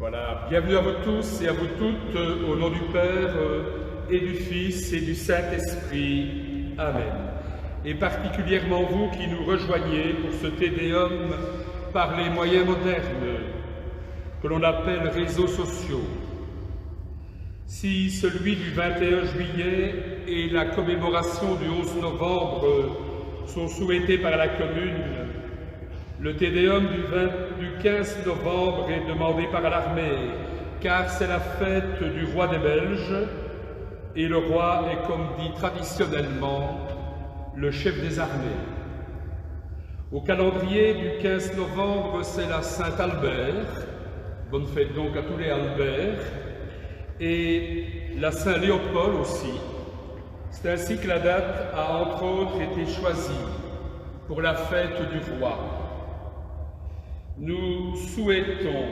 Voilà, bienvenue à vous tous et à vous toutes, au nom du Père et du Fils et du Saint-Esprit. Amen. Et particulièrement vous qui nous rejoignez pour ce Te Deum par les moyens modernes que l'on appelle réseaux sociaux. Si celui du 21 juillet et la commémoration du 11 novembre sont souhaités par la Commune, le Te Deum du 15 novembre est demandé par l'armée, car c'est la fête du roi des Belges, et le roi est, comme dit traditionnellement, le chef des armées. Au calendrier du 15 novembre, c'est la Saint-Albert, bonne fête donc à tous les Albert, et la Saint-Léopold aussi. C'est ainsi que la date a entre autres été choisie pour la fête du roi. Nous souhaitons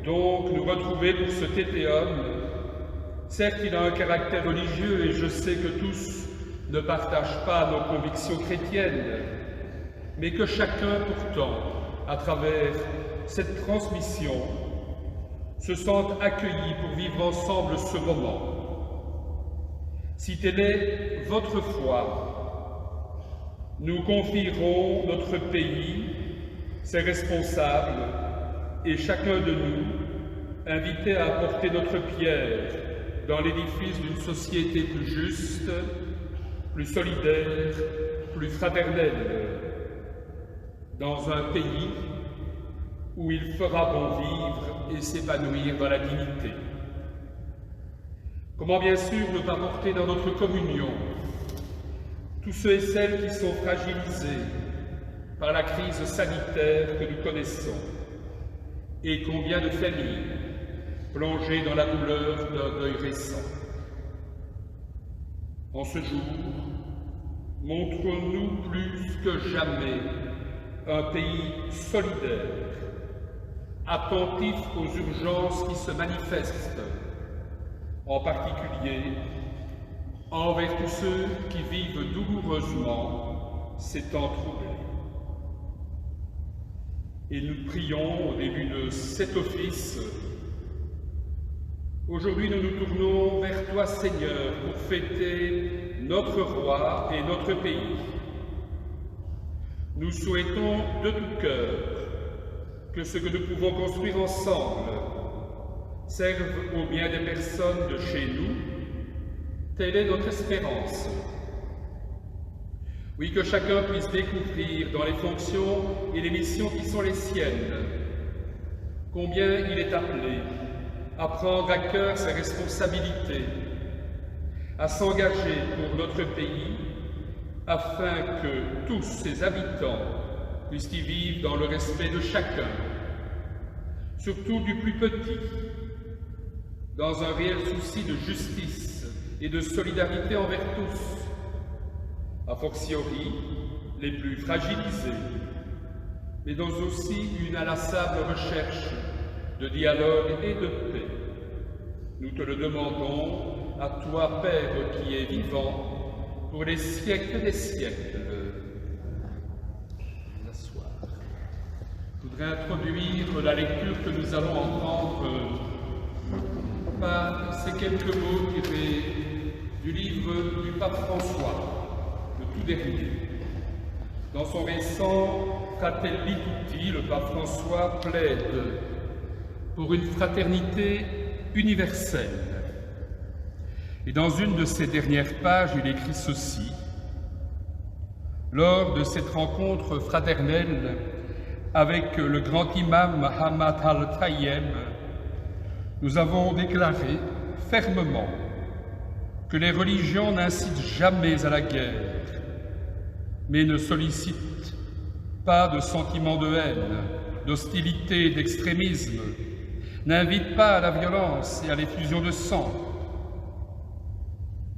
donc nous retrouver pour ce Te Deum. Certes, il a un caractère religieux et je sais que tous ne partagent pas nos convictions chrétiennes, mais que chacun pourtant, à travers cette transmission, se sente accueilli pour vivre ensemble ce moment. Si telle est votre foi, nous confierons notre pays, ses responsables et chacun de nous, invités à apporter notre pierre dans l'édifice d'une société plus juste, plus solidaire, plus fraternelle, dans un pays où il fera bon vivre et s'épanouir dans la dignité. Comment bien sûr ne pas porter dans notre communion tous ceux et celles qui sont fragilisés par la crise sanitaire que nous connaissons, et combien de familles plongées dans la douleur d'un deuil récent. En ce jour, montrons-nous plus que jamais un pays solidaire, attentif aux urgences qui se manifestent, en particulier envers tous ceux qui vivent douloureusement ces temps troublés. Et nous prions au début de cet office. Aujourd'hui, nous nous tournons vers toi, Seigneur, pour fêter notre roi et notre pays. Nous souhaitons de tout cœur que ce que nous pouvons construire ensemble serve au bien des personnes de chez nous. Telle est notre espérance. Oui, que chacun puisse découvrir dans les fonctions et les missions qui sont les siennes combien il est appelé à prendre à cœur ses responsabilités, à s'engager pour notre pays, afin que tous ses habitants puissent y vivre dans le respect de chacun, surtout du plus petit, dans un réel souci de justice et de solidarité envers tous, a fortiori les plus fragilisés, mais dans aussi une inlassable recherche de dialogue et de paix. Nous te le demandons à toi, Père qui es vivant, pour les siècles des siècles. S'asseoir. Je voudrais introduire la lecture que nous allons entendre par ces quelques mots tirés du livre du pape François, le tout dernier. Dans son récent Fratelli Tutti, le pape François plaide pour une fraternité universelle. Et dans une de ses dernières pages, il écrit ceci: lors de cette rencontre fraternelle avec le grand imam Mohammed Al-Tayyem, nous avons déclaré fermement que les religions n'incitent jamais à la guerre, mais ne sollicitent pas de sentiments de haine, d'hostilité, d'extrémisme, n'invitent pas à la violence et à l'effusion de sang.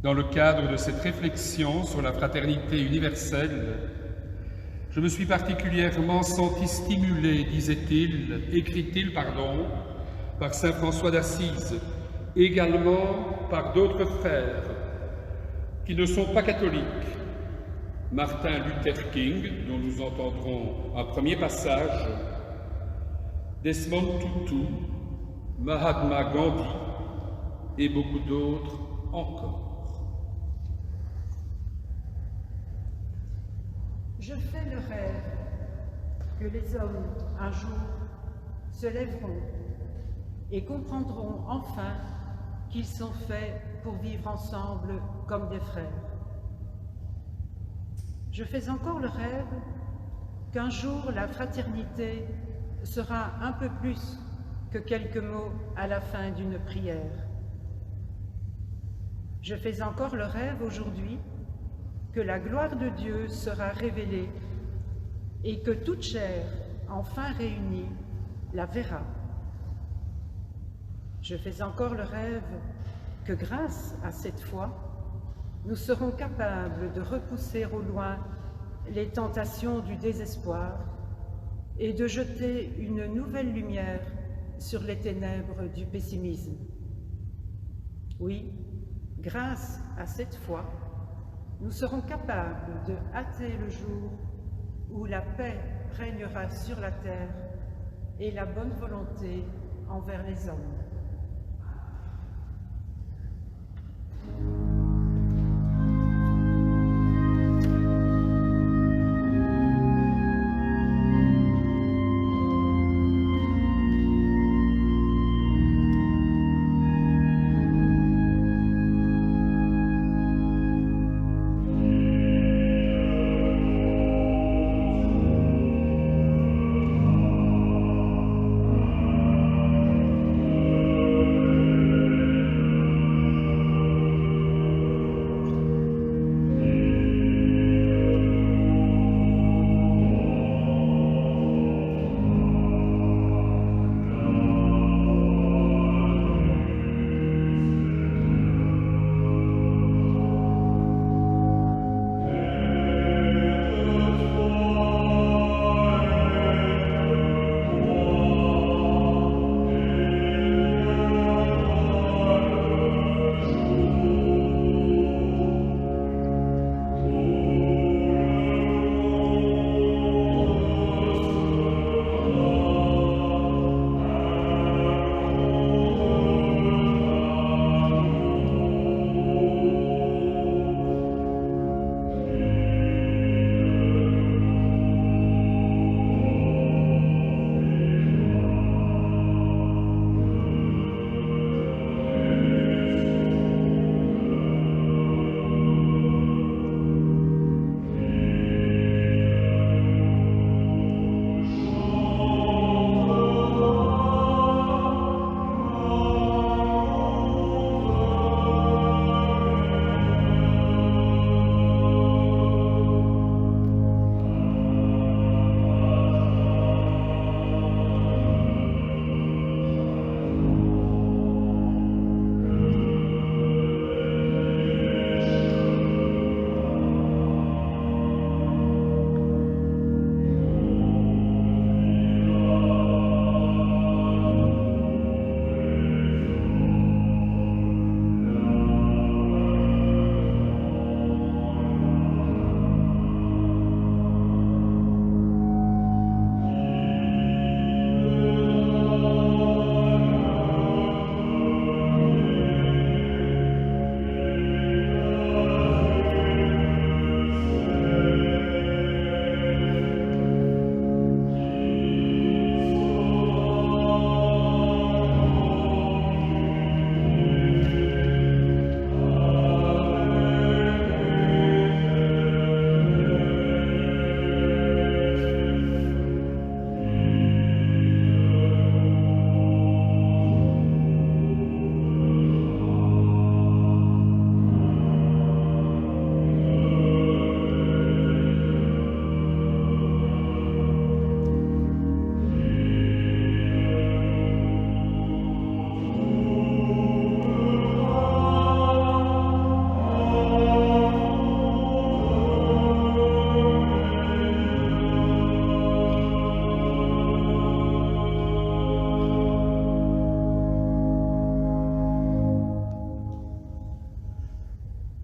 Dans le cadre de cette réflexion sur la fraternité universelle, je me suis particulièrement senti stimulé, écrit-il, par saint François d'Assise, également par d'autres frères qui ne sont pas catholiques, Martin Luther King, dont nous entendrons un premier passage, Desmond Tutu, Mahatma Gandhi et beaucoup d'autres encore. Je fais le rêve que les hommes, un jour, se lèveront et comprendront enfin qu'ils sont faits pour vivre ensemble comme des frères. Je fais encore le rêve qu'un jour la fraternité sera un peu plus que quelques mots à la fin d'une prière. Je fais encore le rêve aujourd'hui que la gloire de Dieu sera révélée et que toute chair, enfin réunie, la verra. Je fais encore le rêve que grâce à cette foi, nous serons capables de repousser au loin les tentations du désespoir et de jeter une nouvelle lumière sur les ténèbres du pessimisme. Oui, grâce à cette foi, nous serons capables de hâter le jour où la paix régnera sur la terre et la bonne volonté envers les hommes.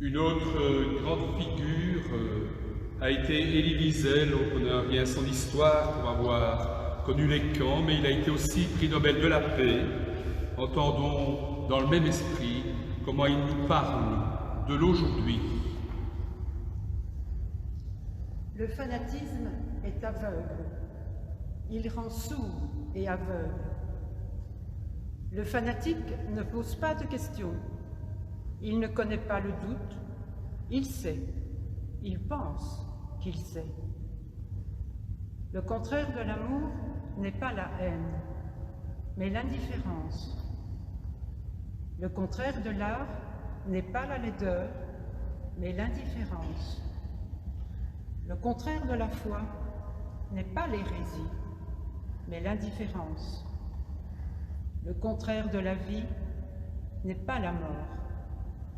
Une autre grande figure a été Elie Wiesel. On connaît bien son histoire pour avoir connu les camps, mais il a été aussi prix Nobel de la paix. entendons dans le même esprit comment il nous parle de l'aujourd'hui. Le fanatisme est aveugle. Il rend sourd et aveugle. Le fanatique ne pose pas de questions. Il ne connaît pas le doute. Il sait. Il pense qu'il sait. Le contraire de l'amour n'est pas la haine, mais l'indifférence. Le contraire de l'art n'est pas la laideur, mais l'indifférence. Le contraire de la foi n'est pas l'hérésie, mais l'indifférence. Le contraire de la vie n'est pas la mort,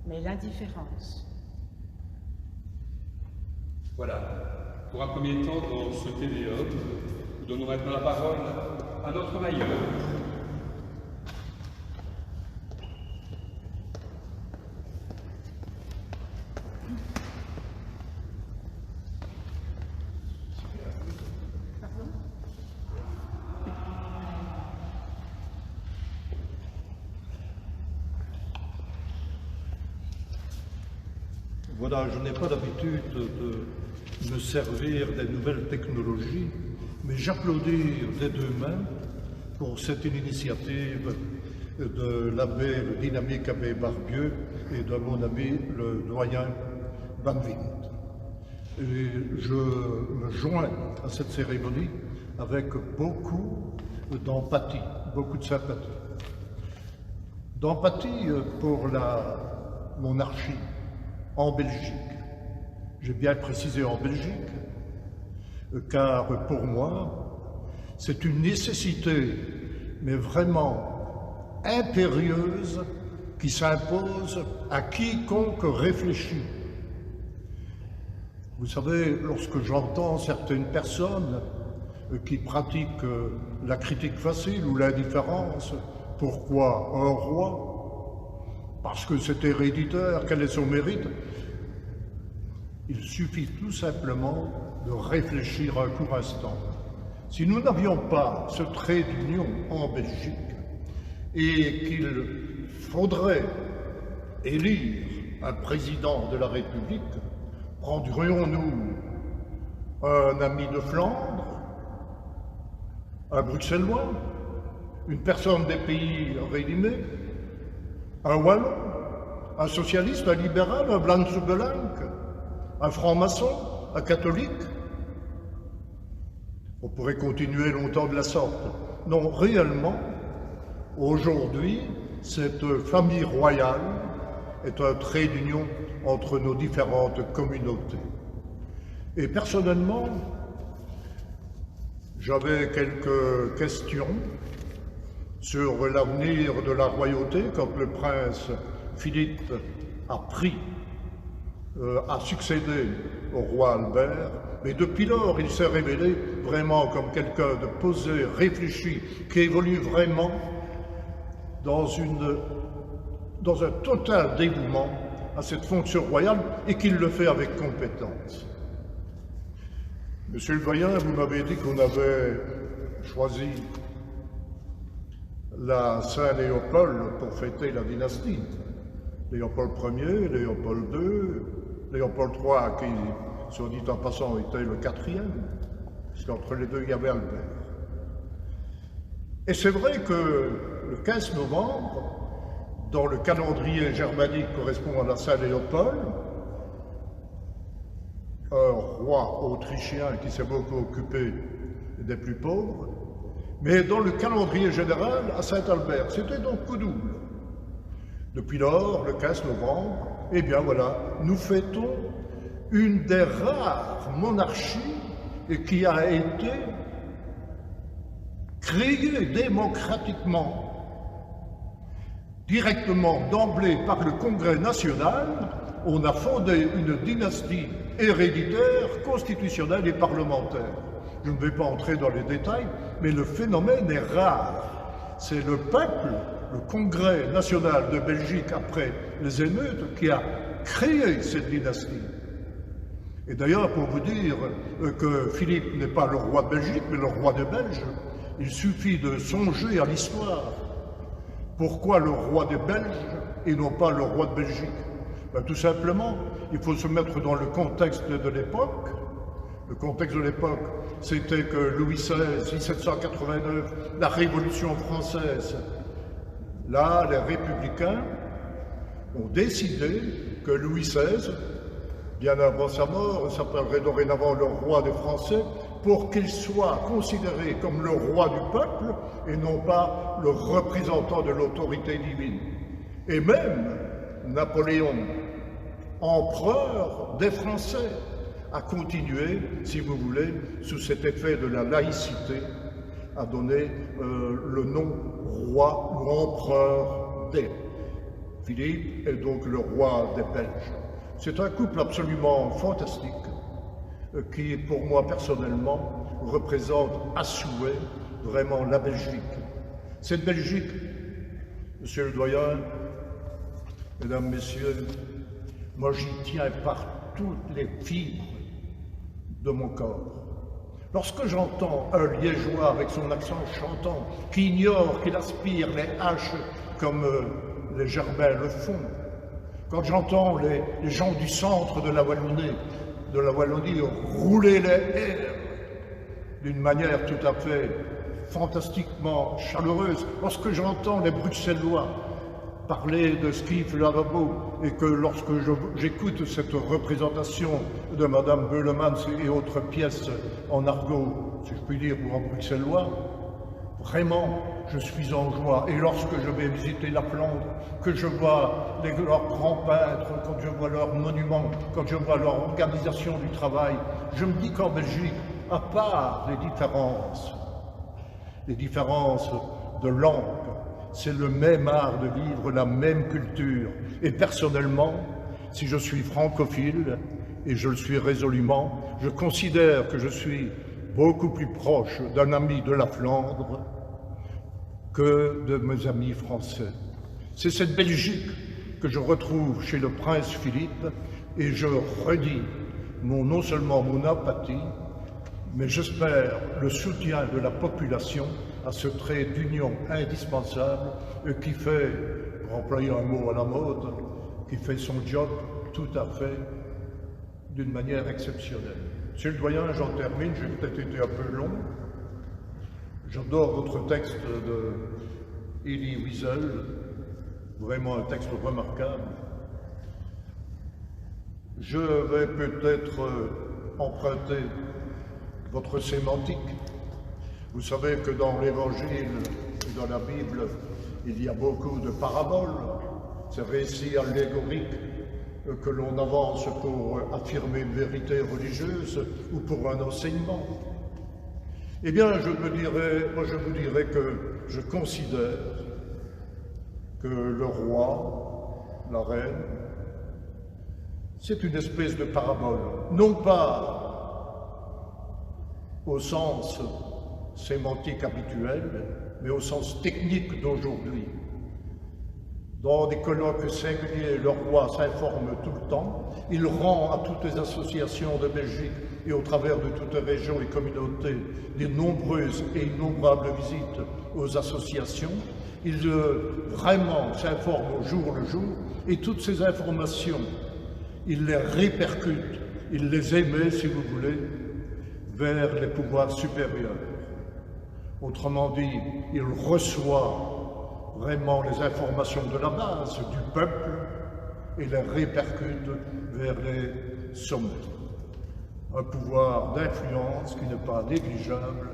mais l'indifférence. Voilà, pour un premier temps dans ce Tédéum, nous donnons maintenant la parole à notre maillot. Voilà, je n'ai pas l'habitude de me servir des nouvelles technologies, mais j'applaudis des deux mains pour cette initiative de l'abbé, le dynamique abbé Barbieux et de mon ami le doyen Van Wind. Et je me joins à cette cérémonie avec beaucoup d'empathie, beaucoup de sympathie. D'empathie pour la monarchie en Belgique. J'ai bien précisé en Belgique, car pour moi, c'est une nécessité, mais vraiment impérieuse, qui s'impose à quiconque réfléchit. Vous savez, lorsque j'entends certaines personnes qui pratiquent la critique facile ou l'indifférence, pourquoi un roi? Parce que c'est héréditaire, quel est son mérite? Il suffit tout simplement de réfléchir un court instant. Si nous n'avions pas ce trait d'union en Belgique et qu'il faudrait élire un président de la République, prendrions-nous un ami de Flandre, un Bruxellois, une personne des pays réunimés, un Wallon, un socialiste, un libéral, un Blanche-Belanc, un franc-maçon, un catholique? On pourrait continuer longtemps de la sorte. Non, réellement, aujourd'hui, cette famille royale est un trait d'union entre nos différentes communautés. Et personnellement, j'avais quelques questions sur l'avenir de la royauté quand le prince Philippe a succédé au roi Albert, mais depuis lors il s'est révélé vraiment comme quelqu'un de posé, réfléchi, qui évolue vraiment dans un total dévouement à cette fonction royale et qu'il le fait avec compétence. Monsieur le doyen, vous m'avez dit qu'on avait choisi la Saint-Léopold pour fêter la dynastie. Léopold Ier, Léopold II, Léopold III, qui, soit dit en passant, était le quatrième, puisqu'entre les deux, il y avait Albert. Et c'est vrai que le 15 novembre, dans le calendrier germanique correspond à la Saint-Léopold, un roi autrichien qui s'est beaucoup occupé des plus pauvres, mais dans le calendrier général à Saint-Albert, c'était donc coup double. Depuis lors, le 15 novembre, eh bien voilà, nous fêtons une des rares monarchies qui a été créée démocratiquement, directement d'emblée par le Congrès national. On a fondé une dynastie héréditaire, constitutionnelle et parlementaire. Je ne vais pas entrer dans les détails, mais le phénomène est rare. C'est le peuple, le Congrès national de Belgique, après les émeutes, qui a créé cette dynastie. Et d'ailleurs, pour vous dire que Philippe n'est pas le roi de Belgique, mais le roi des Belges, il suffit de songer à l'histoire Pourquoi le roi des Belges et non pas le roi de Belgique? Tout simplement, il faut se mettre dans le contexte de l'époque. Le contexte de l'époque, c'était que Louis XVI, 1789, la Révolution française. Là, les républicains ont décidé que Louis XVI, bien avant sa mort, s'appellerait dorénavant le roi des Français, pour qu'il soit considéré comme le roi du peuple et non pas le représentant de l'autorité divine. Et même Napoléon, empereur des Français, a continué, si vous voulez, sous cet effet de la laïcité, à donner le nom roi ou empereur des. Philippe est donc le roi des Belges. C'est un couple absolument fantastique qui, pour moi personnellement, représente à souhait vraiment la Belgique. Cette Belgique, monsieur le doyen, mesdames, messieurs, moi j'y tiens par toutes les fibres de mon corps. Lorsque j'entends un Liégeois avec son accent chantant, qui ignore qu'il aspire les haches comme les Germains le font, quand j'entends les gens du centre de la Wallonie rouler les airs d'une manière tout à fait fantastiquement chaleureuse, lorsque j'entends les Bruxellois parler de Skif Lavabo et que lorsque j'écoute cette représentation de Madame Beulemans et autres pièces en argot, si je puis dire, ou en bruxellois, vraiment, je suis en joie. Et lorsque je vais visiter la Flandre, que je vois leurs grands peintres, quand je vois leurs monuments, quand je vois leur organisation du travail, je me dis qu'en Belgique, à part les différences de langue, c'est le même art de vivre, la même culture. Et personnellement, si je suis francophile, et je le suis résolument, je considère que je suis beaucoup plus proche d'un ami de la Flandre que de mes amis français. C'est cette Belgique que je retrouve chez le prince Philippe, et je redis non seulement mon apathie, mais j'espère le soutien de la population à ce trait d'union indispensable qui fait, pour employer un mot à la mode, qui fait son job tout à fait d'une manière exceptionnelle. Monsieur le doyen, j'en termine, j'ai peut-être été un peu long. J'adore votre texte de Elie Wiesel, vraiment un texte remarquable. Je vais peut-être emprunter votre sémantique. Vous savez que dans l'Évangile et dans la Bible, il y a beaucoup de paraboles, ces récits allégoriques que l'on avance pour affirmer une vérité religieuse ou pour un enseignement. Eh bien, je vous dirais que je considère que le roi, la reine, c'est une espèce de parabole, non pas au sens sémantique habituel, mais au sens technique d'aujourd'hui. Dans des colloques singuliers, le roi s'informe tout le temps, il rend à toutes les associations de Belgique et au travers de toutes les régions et communautés des nombreuses et innombrables visites aux associations. Il vraiment s'informe au jour le jour, et toutes ces informations, il les répercute, il les émet, si vous voulez, vers les pouvoirs supérieurs. Autrement dit, il reçoit vraiment les informations de la base du peuple et les répercute vers les sommets. Un pouvoir d'influence qui n'est pas négligeable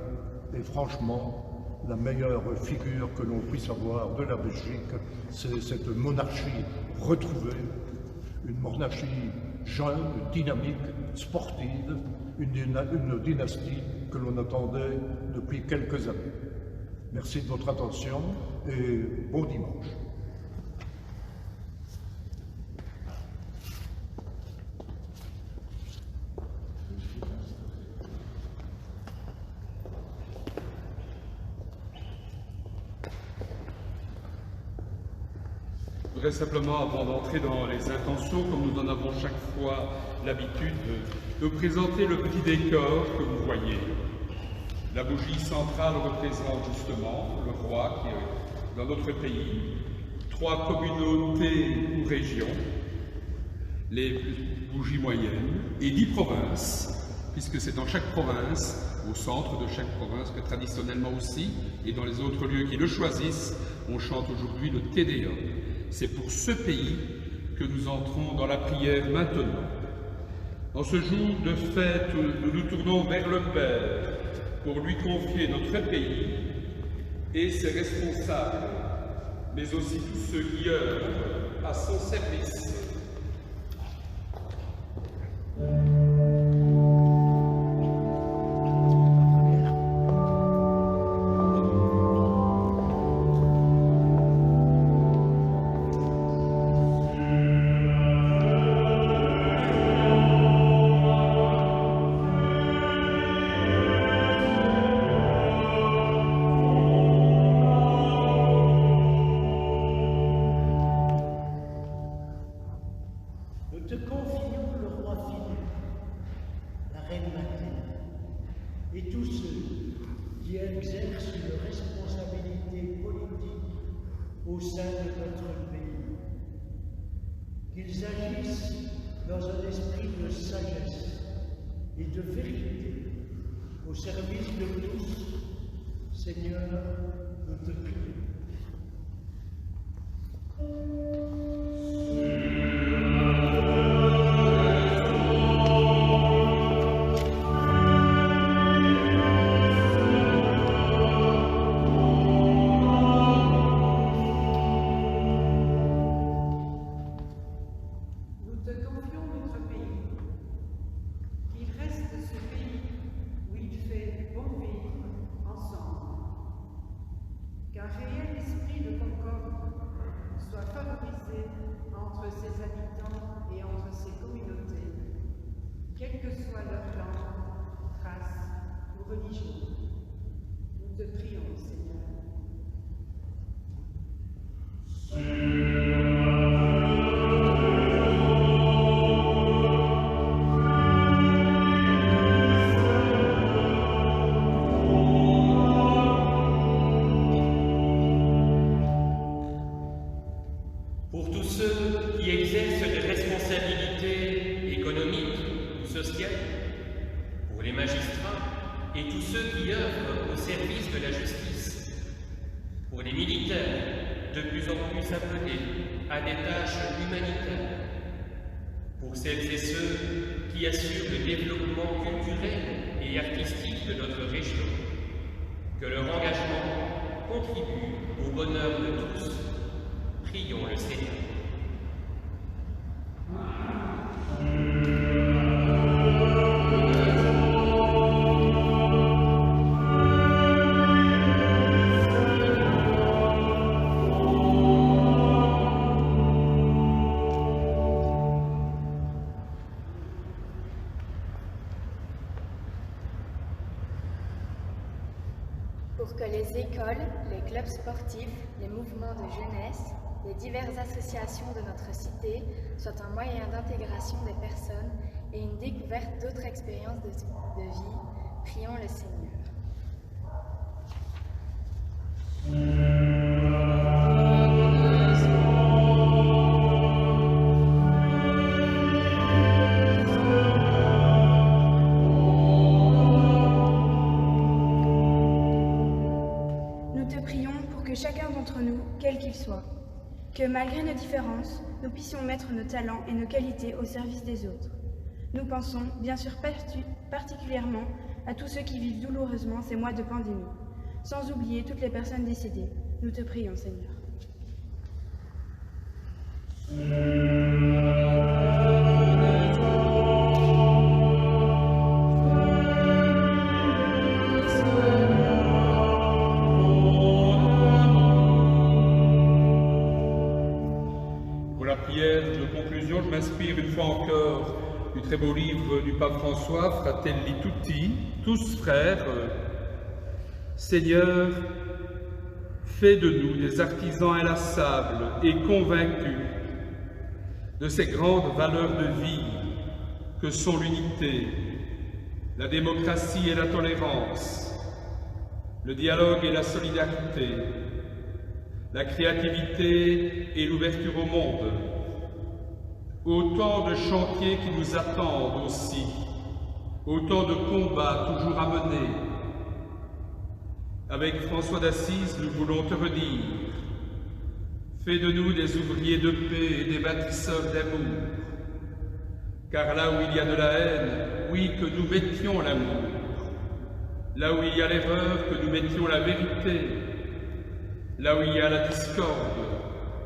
et franchement, la meilleure figure que l'on puisse avoir de la Belgique, c'est cette monarchie retrouvée, une monarchie jeune, dynamique, sportive, une dynastie que l'on attendait depuis quelques années. Merci de votre attention et bon dimanche. Je voudrais simplement, avant d'entrer dans les intentions, comme nous en avons chaque fois l'habitude, de présenter le petit décor que vous voyez. La bougie centrale représente justement le roi qui est dans notre pays, 3 communautés ou régions, les Bougies moyennes, et 10 provinces, puisque c'est dans chaque province, au centre de chaque province, que traditionnellement aussi, et dans les autres lieux qui le choisissent, on chante aujourd'hui le Te Deum. C'est pour ce pays que nous entrons dans la prière maintenant. En ce jour de fête, nous nous tournons vers le Père pour lui confier notre pays et ses responsables, mais aussi tous ceux qui œuvrent à son service. Qu'ils agissent dans un esprit de sagesse et de vérité au service de tous. Seigneur, nous te prions. Quelle que soit leur langue, race ou religion. Nous te prions, Seigneur. Pour tous ceux qui exercent des responsabilités économiques, sociale, pour les magistrats et tous ceux qui œuvrent au service de la justice, pour les militaires de plus en plus appelés à des tâches humanitaires, pour celles et ceux qui assurent le développement culturel et artistique de notre région, que leur engagement contribue au bonheur de tous. Prions le Seigneur. Pour que les écoles, les clubs sportifs, les mouvements de jeunesse, les diverses associations de notre cité soient un moyen d'intégration des personnes et une découverte d'autres expériences de vie, prions le Seigneur. Chacun d'entre nous, quel qu'il soit, que malgré nos différences, nous puissions mettre nos talents et nos qualités au service des autres. Nous pensons, bien sûr particulièrement, à tous ceux qui vivent douloureusement ces mois de pandémie, sans oublier toutes les personnes décédées. Nous te prions, Seigneur. Je m'inspire une fois encore du très beau livre du pape François, Fratelli Tutti, tous frères. Seigneur, fais de nous des artisans inlassables et convaincus de ces grandes valeurs de vie que sont l'unité, la démocratie et la tolérance, le dialogue et la solidarité, la créativité et l'ouverture au monde. Autant de chantiers qui nous attendent aussi, autant de combats toujours à mener. Avec François d'Assise, nous voulons te redire: fais de nous des ouvriers de paix et des bâtisseurs d'amour. Car là où il y a de la haine, oui, que nous mettions l'amour. Là où il y a l'erreur, que nous mettions la vérité. Là où il y a la discorde,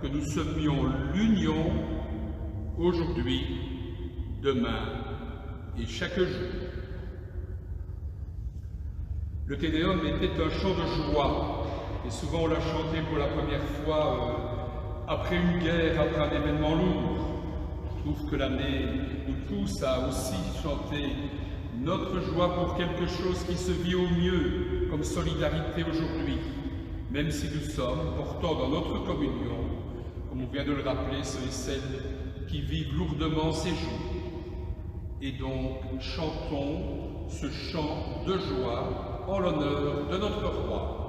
que nous semions l'union, aujourd'hui, demain et chaque jour. Le Te Deum était un chant de joie, et souvent on l'a chanté pour la première fois après une guerre, après un événement lourd. Je trouve que l'année nous pousse à aussi chanter notre joie pour quelque chose qui se vit au mieux, comme solidarité aujourd'hui, même si nous sommes portant dans notre communion, comme on vient de le rappeler, ceux et celles qui vivent lourdement ces jours. Et donc, chantons ce chant de joie en l'honneur de notre roi.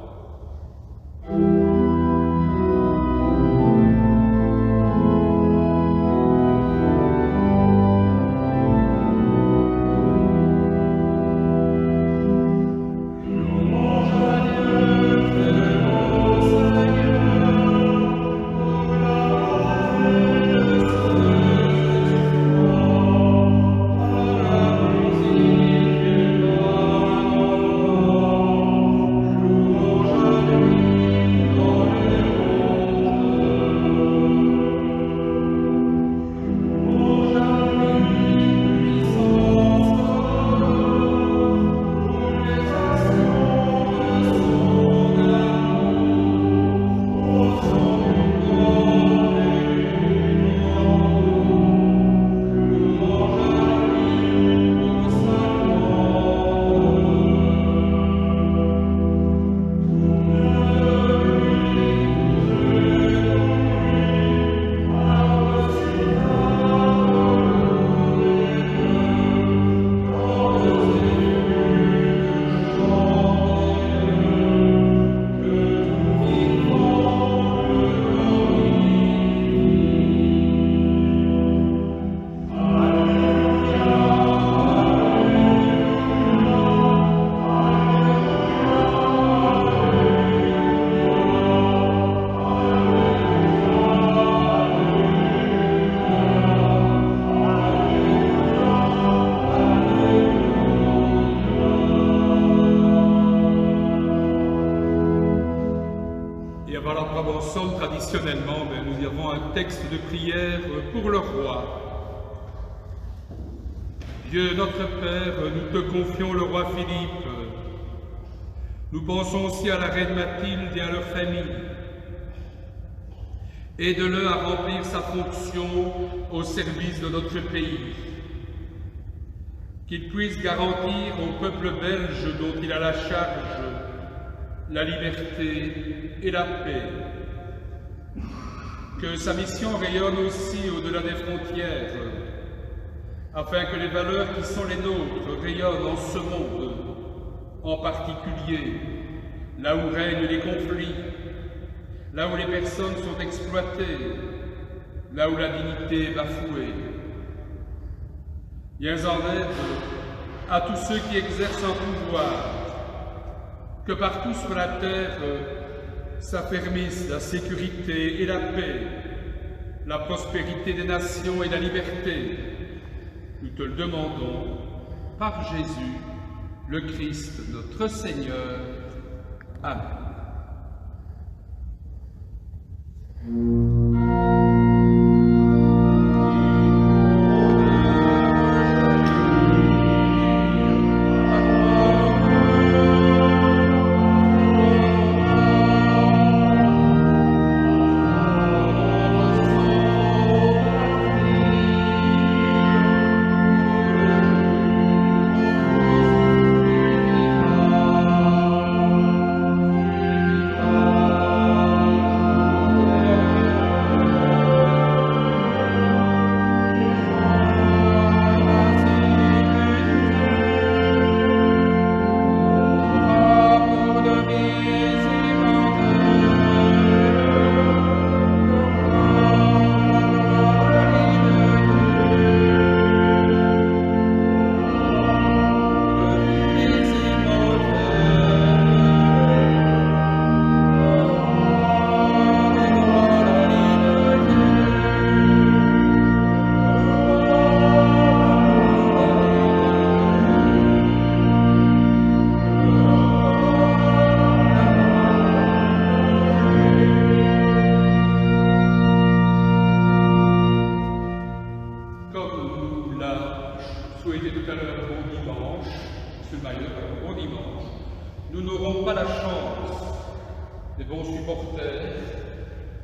Traditionnellement, nous avons un texte de prière pour le roi. Dieu notre Père, nous te confions le roi Philippe. Nous pensons aussi à la reine Mathilde et à leur famille. Aide-le à remplir sa fonction au service de notre pays. Qu'il puisse garantir au peuple belge dont il a la charge la liberté et la paix. Que sa mission rayonne aussi au-delà des frontières, afin que les valeurs qui sont les nôtres rayonnent en ce monde, en particulier là où règnent les conflits, là où les personnes sont exploitées, là où la dignité est bafouée. Viens en aide à tous ceux qui exercent un pouvoir, que partout sur la terre s'affermissent la sécurité et la paix, la prospérité des nations et la liberté. Nous te le demandons par Jésus, le Christ, notre Seigneur. Amen.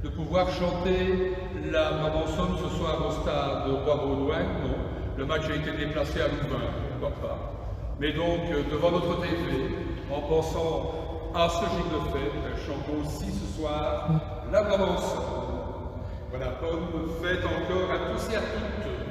de pouvoir chanter la Brabançonne ce soir au stade Roi-Baudouin. Non, le match a été déplacé à Louvain, pourquoi pas. Mais donc, devant notre TV, en pensant à ce jour de fête, chantons aussi ce soir la Brabançonne. Voilà, bonne fête encore à tous et à toutes.